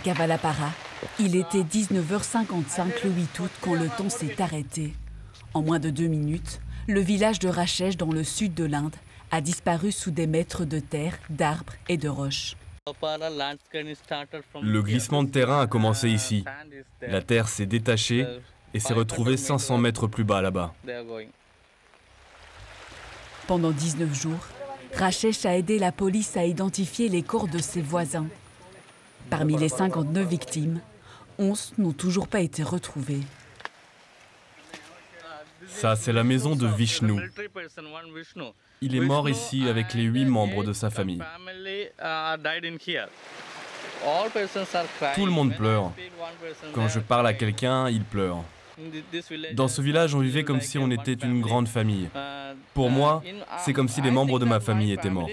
Cavalapara, il était 19h55 le 8 août quand le temps s'est arrêté. En moins de 2 minutes, le village de Rachesh dans le sud de l'Inde a disparu sous des mètres de terre, d'arbres et de roches. Le glissement de terrain a commencé ici. La terre s'est détachée et s'est retrouvée 500 mètres plus bas là-bas. Pendant 19 jours, Rachesh a aidé la police à identifier les corps de ses voisins. Parmi les 59 victimes, 11 n'ont toujours pas été retrouvées. Ça, c'est la maison de Vishnu. Il est mort ici avec les 8 membres de sa famille. Tout le monde pleure. Quand je parle à quelqu'un, il pleure. Dans ce village, on vivait comme si on était une grande famille. Pour moi, c'est comme si les membres de ma famille étaient morts.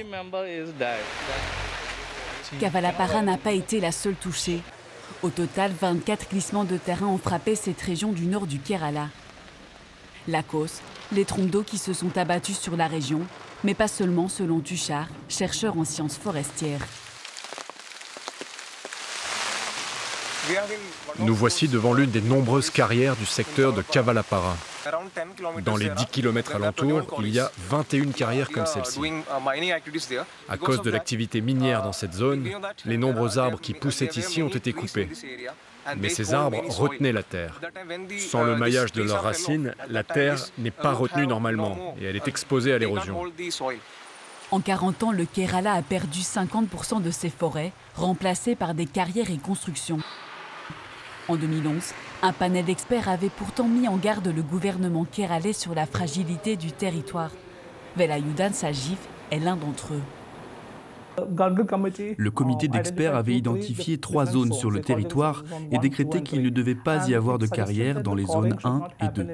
Cavalapara n'a pas été la seule touchée. Au total, 24 glissements de terrain ont frappé cette région du nord du Kerala. La cause, les trompes d'eau qui se sont abattus sur la région, mais pas seulement selon Tushar, chercheur en sciences forestières. Nous voici devant l'une des nombreuses carrières du secteur de Cavalapara. Dans les 10 km alentours, il y a 21 carrières comme celle-ci. À cause de l'activité minière dans cette zone, les nombreux arbres qui poussaient ici ont été coupés. Mais ces arbres retenaient la terre. Sans le maillage de leurs racines, la terre n'est pas retenue normalement et elle est exposée à l'érosion. En 40 ans, le Kerala a perdu 50% de ses forêts, remplacées par des carrières et constructions. En 2011, un panel d'experts avait pourtant mis en garde le gouvernement kéralais sur la fragilité du territoire. Velayudan Sajiv est l'un d'entre eux. Le comité d'experts avait identifié 3 zones sur le territoire et décrété qu'il ne devait pas y avoir de carrière dans les zones 1 et 2.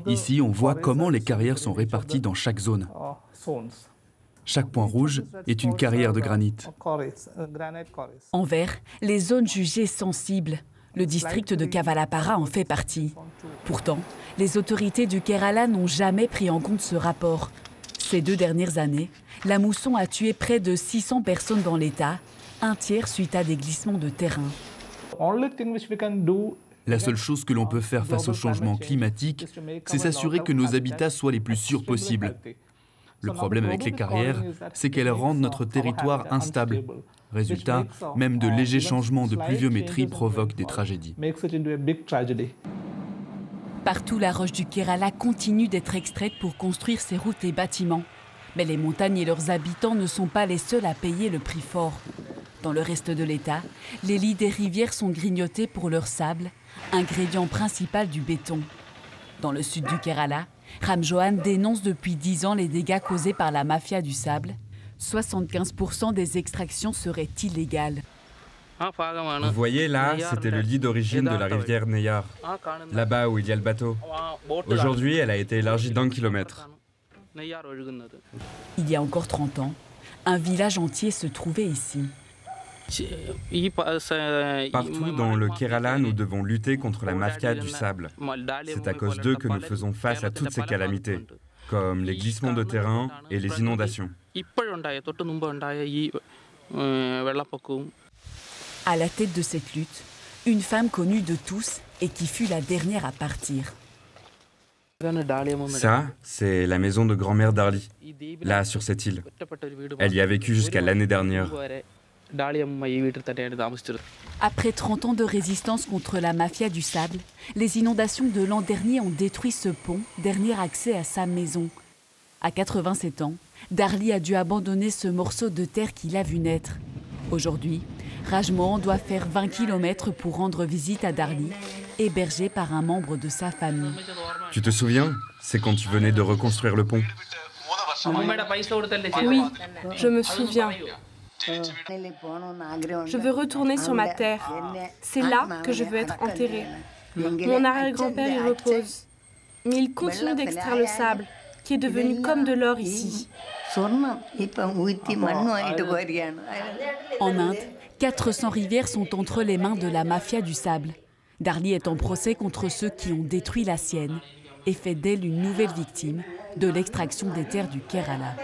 Ici, on voit comment les carrières sont réparties dans chaque zone. Chaque point rouge est une carrière de granit. En vert, les zones jugées sensibles. Le district de Cavalapara en fait partie. Pourtant, les autorités du Kerala n'ont jamais pris en compte ce rapport. Ces 2 dernières années, la mousson a tué près de 600 personnes dans l'État, un tiers suite à des glissements de terrain. La seule chose que l'on peut faire face au changement climatique, c'est s'assurer que nos habitats soient les plus sûrs possibles. Le problème avec les carrières, c'est qu'elles rendent notre territoire instable. Résultat, même de légers changements de pluviométrie provoquent des tragédies. Partout, la roche du Kerala continue d'être extraite pour construire ses routes et bâtiments. Mais les montagnes et leurs habitants ne sont pas les seuls à payer le prix fort. Dans le reste de l'État, les lits des rivières sont grignotés pour leur sable, ingrédient principal du béton. Dans le sud du Kerala, Ramjohan dénonce depuis 10 ans les dégâts causés par la mafia du sable. 75% des extractions seraient illégales. Vous voyez là, c'était le lit d'origine de la rivière Neyar, là-bas où il y a le bateau. Aujourd'hui, elle a été élargie d'1 kilomètre. Il y a encore 30 ans, un village entier se trouvait ici. Partout dans le Kerala, nous devons lutter contre la mafia du sable. C'est à cause d'eux que nous faisons face à toutes ces calamités, comme les glissements de terrain et les inondations. À la tête de cette lutte, une femme connue de tous et qui fut la dernière à partir. Ça, c'est la maison de grand-mère d'Arli, là, sur cette île. Elle y a vécu jusqu'à l'année dernière. Après 30 ans de résistance contre la mafia du sable, les inondations de l'an dernier ont détruit ce pont, dernier accès à sa maison. À 87 ans, Darli a dû abandonner ce morceau de terre qu'il a vu naître. Aujourd'hui, Rajmohan doit faire 20 km pour rendre visite à Darli, hébergé par un membre de sa famille. Tu te souviens? C'est quand tu venais de reconstruire le pont. Oui, je me souviens. Je veux retourner sur ma terre. C'est là que je veux être enterré. Mon arrière-grand-père y repose. Mais il continue d'extraire le sable, qui est devenu comme de l'or ici. En Inde, 400 rivières sont entre les mains de la mafia du sable. Darli est en procès contre ceux qui ont détruit la sienne et fait d'elle une nouvelle victime de l'extraction des terres du Kerala.